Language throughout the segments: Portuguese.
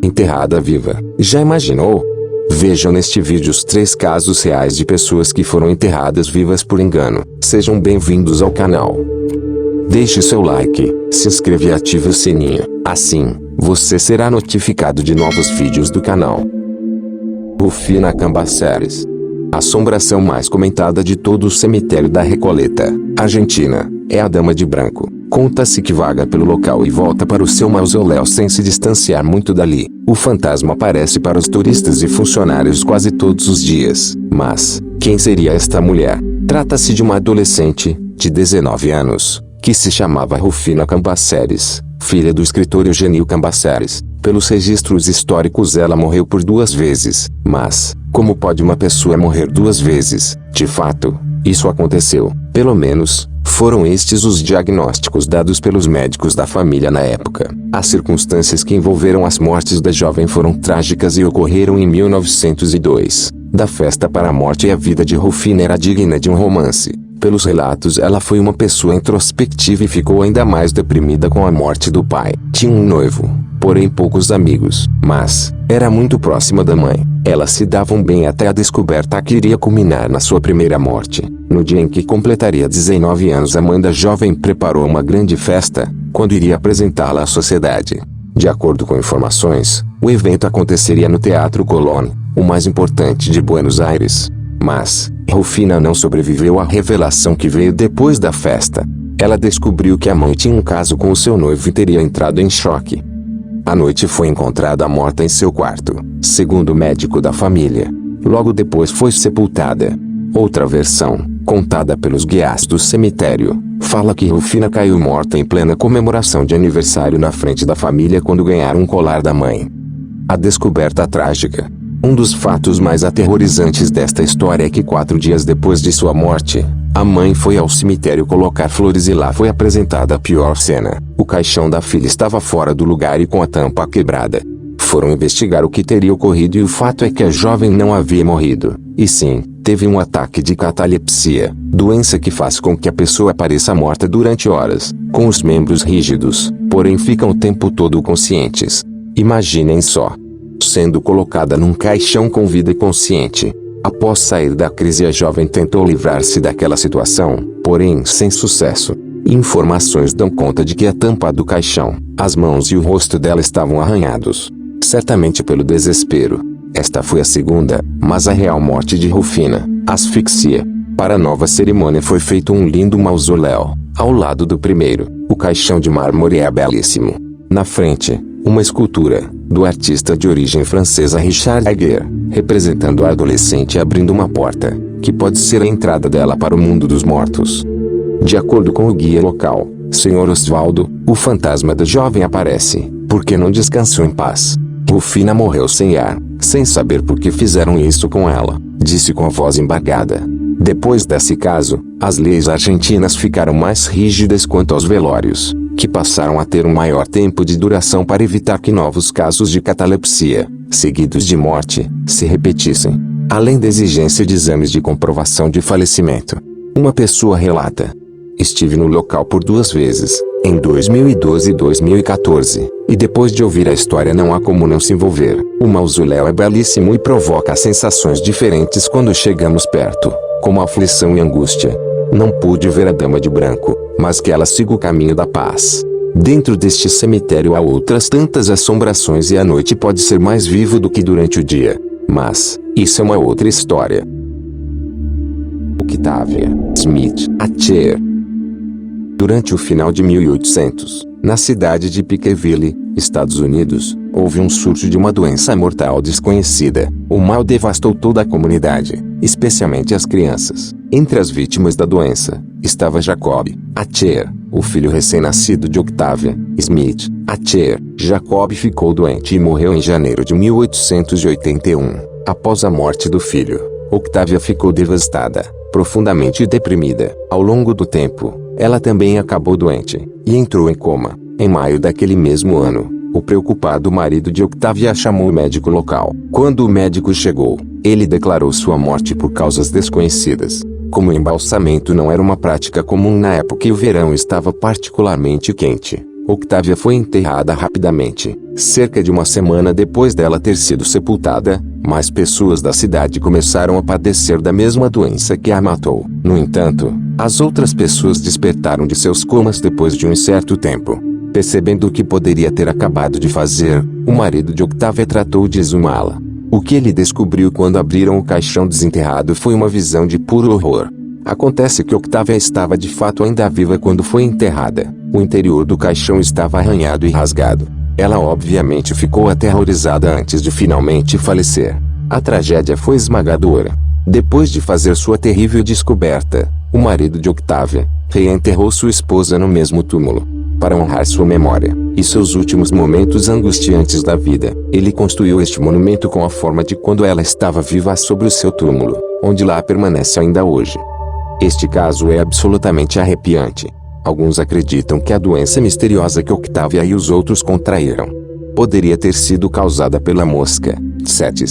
Enterrada viva. Já imaginou? Vejam neste vídeo os 3 casos reais de pessoas que foram enterradas vivas por engano. Sejam bem-vindos ao canal. Deixe seu like, se inscreva e ative o sininho. Assim, você será notificado de novos vídeos do canal. Rufina Cambaceres. A assombração mais comentada de todo o cemitério da Recoleta, Argentina, é a Dama de Branco. Conta-se que vaga pelo local e volta para o seu mausoléu sem se distanciar muito dali. O fantasma aparece para os turistas e funcionários quase todos os dias. Mas, quem seria esta mulher? Trata-se de uma adolescente, de 19 anos, que se chamava Rufina Cambaceres, filha do escritor Eugênio Cambaceres. Pelos registros históricos ela morreu por 2 vezes. Mas, como pode uma pessoa morrer 2 vezes? De fato, isso aconteceu. Pelo menos, foram estes os diagnósticos dados pelos médicos da família na época. As circunstâncias que envolveram as mortes da jovem foram trágicas e ocorreram em 1902. Da festa para a morte, a vida de Rufina era digna de um romance. Pelos relatos, ela foi uma pessoa introspectiva e ficou ainda mais deprimida com a morte do pai. Tinha um noivo, porém poucos amigos, mas era muito próxima da mãe. Elas se davam bem até a descoberta que iria culminar na sua primeira morte. No dia em que completaria 19 anos, a mãe da jovem preparou uma grande festa, quando iria apresentá-la à sociedade. De acordo com informações, o evento aconteceria no Teatro Colón, o mais importante de Buenos Aires. Mas, Rufina não sobreviveu à revelação que veio depois da festa. Ela descobriu que a mãe tinha um caso com o seu noivo e teria entrado em choque. À noite foi encontrada morta em seu quarto, segundo o médico da família. Logo depois foi sepultada. Outra versão, contada pelos guias do cemitério, fala que Rufina caiu morta em plena comemoração de aniversário na frente da família quando ganharam um colar da mãe. A descoberta trágica. Um dos fatos mais aterrorizantes desta história é que 4 dias depois de sua morte, a mãe foi ao cemitério colocar flores e lá foi apresentada a pior cena. O caixão da filha estava fora do lugar e com a tampa quebrada. Foram investigar o que teria ocorrido e o fato é que a jovem não havia morrido, e sim, teve um ataque de catalepsia, doença que faz com que a pessoa pareça morta durante horas, com os membros rígidos, porém ficam o tempo todo conscientes. Imaginem só. Sendo colocada num caixão com vida e consciente. Após sair da crise, a jovem tentou livrar-se daquela situação, porém sem sucesso. Informações dão conta de que a tampa do caixão, as mãos e o rosto dela estavam arranhados. Certamente pelo desespero. Esta foi a segunda, mas a real morte de Rufina, asfixia. Para a nova cerimônia foi feito um lindo mausoléu, ao lado do primeiro. O caixão de mármore é belíssimo. Na frente, uma escultura, do artista de origem francesa Richard Aguirre, representando a adolescente abrindo uma porta, que pode ser a entrada dela para o mundo dos mortos. De acordo com o guia local, Sr. Osvaldo, o fantasma da jovem aparece, porque não descansou em paz. Rufina morreu sem ar, sem saber por que fizeram isso com ela, disse com a voz embargada. Depois desse caso, as leis argentinas ficaram mais rígidas quanto aos velórios, que passaram a ter um maior tempo de duração para evitar que novos casos de catalepsia, seguidos de morte, se repetissem. Além da exigência de exames de comprovação de falecimento. Uma pessoa relata: estive no local por 2 vezes, em 2012 e 2014, e depois de ouvir a história não há como não se envolver. O mausoléu é belíssimo e provoca sensações diferentes quando chegamos perto, como aflição e angústia. Não pude ver a Dama de Branco, mas que ela siga o caminho da paz. Dentro deste cemitério há outras tantas assombrações e a noite pode ser mais vivo do que durante o dia. Mas, isso é uma outra história. Octavia Smith Atcher. Durante o final de 1800, na cidade de Pikeville, Estados Unidos, houve um surto de uma doença mortal desconhecida. O mal devastou toda a comunidade, especialmente as crianças. Entre as vítimas da doença, estava Jacob Atcher, o filho recém-nascido de Octavia Smith Atcher. Jacob ficou doente e morreu em janeiro de 1881. Após a morte do filho, Octavia ficou devastada, profundamente deprimida. Ao longo do tempo, ela também acabou doente, e entrou em coma. Em maio daquele mesmo ano, o preocupado marido de Octavia chamou o médico local. Quando o médico chegou, ele declarou sua morte por causas desconhecidas. Como o embalsamento não era uma prática comum na época e o verão estava particularmente quente, Octávia foi enterrada rapidamente. Cerca de uma semana depois dela ter sido sepultada, mais pessoas da cidade começaram a padecer da mesma doença que a matou. No entanto, as outras pessoas despertaram de seus comas depois de um certo tempo. Percebendo o que poderia ter acabado de fazer, o marido de Octávia tratou de exumá-la. O que ele descobriu quando abriram o caixão desenterrado foi uma visão de puro horror. Acontece que Octávia estava de fato ainda viva quando foi enterrada. O interior do caixão estava arranhado e rasgado. Ela obviamente ficou aterrorizada antes de finalmente falecer. A tragédia foi esmagadora. Depois de fazer sua terrível descoberta, o marido de Octávia reenterrou sua esposa no mesmo túmulo. Para honrar sua memória e seus últimos momentos angustiantes da vida, ele construiu este monumento com a forma de quando ela estava viva sobre o seu túmulo, onde lá permanece ainda hoje. Este caso é absolutamente arrepiante. Alguns acreditam que a doença misteriosa que Octávia e os outros contraíram poderia ter sido causada pela mosca tsetse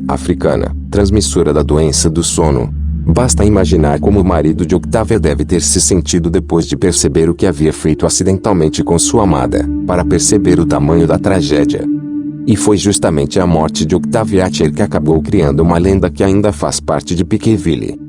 africana, transmissora da doença do sono. Basta imaginar como o marido de Octávia deve ter se sentido depois de perceber o que havia feito acidentalmente com sua amada, para perceber o tamanho da tragédia. E foi justamente a morte de Octavia Atcher que acabou criando uma lenda que ainda faz parte de Pequeville.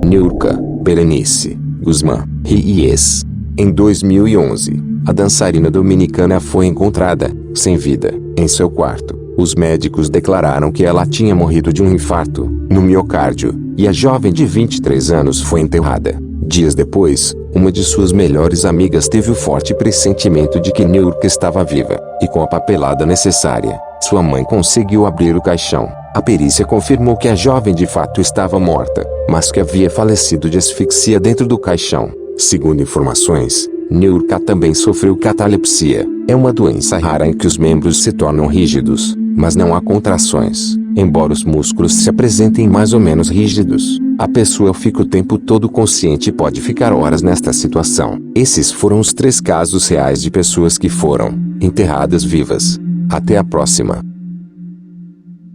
Niurka Berenice Guzmán Ries. Em 2011, a dançarina dominicana foi encontrada, sem vida, em seu quarto. Os médicos declararam que ela tinha morrido de um infarto no miocárdio, e a jovem de 23 anos foi enterrada. Dias depois, uma de suas melhores amigas teve o forte pressentimento de que Niurka estava viva, e com a papelada necessária, sua mãe conseguiu abrir o caixão. A perícia confirmou que a jovem de fato estava morta, mas que havia falecido de asfixia dentro do caixão. Segundo informações, Niurka também sofreu catalepsia. É uma doença rara em que os membros se tornam rígidos, mas não há contrações. Embora os músculos se apresentem mais ou menos rígidos, a pessoa fica o tempo todo consciente e pode ficar horas nesta situação. Esses foram os 3 casos reais de pessoas que foram enterradas vivas. Até a próxima.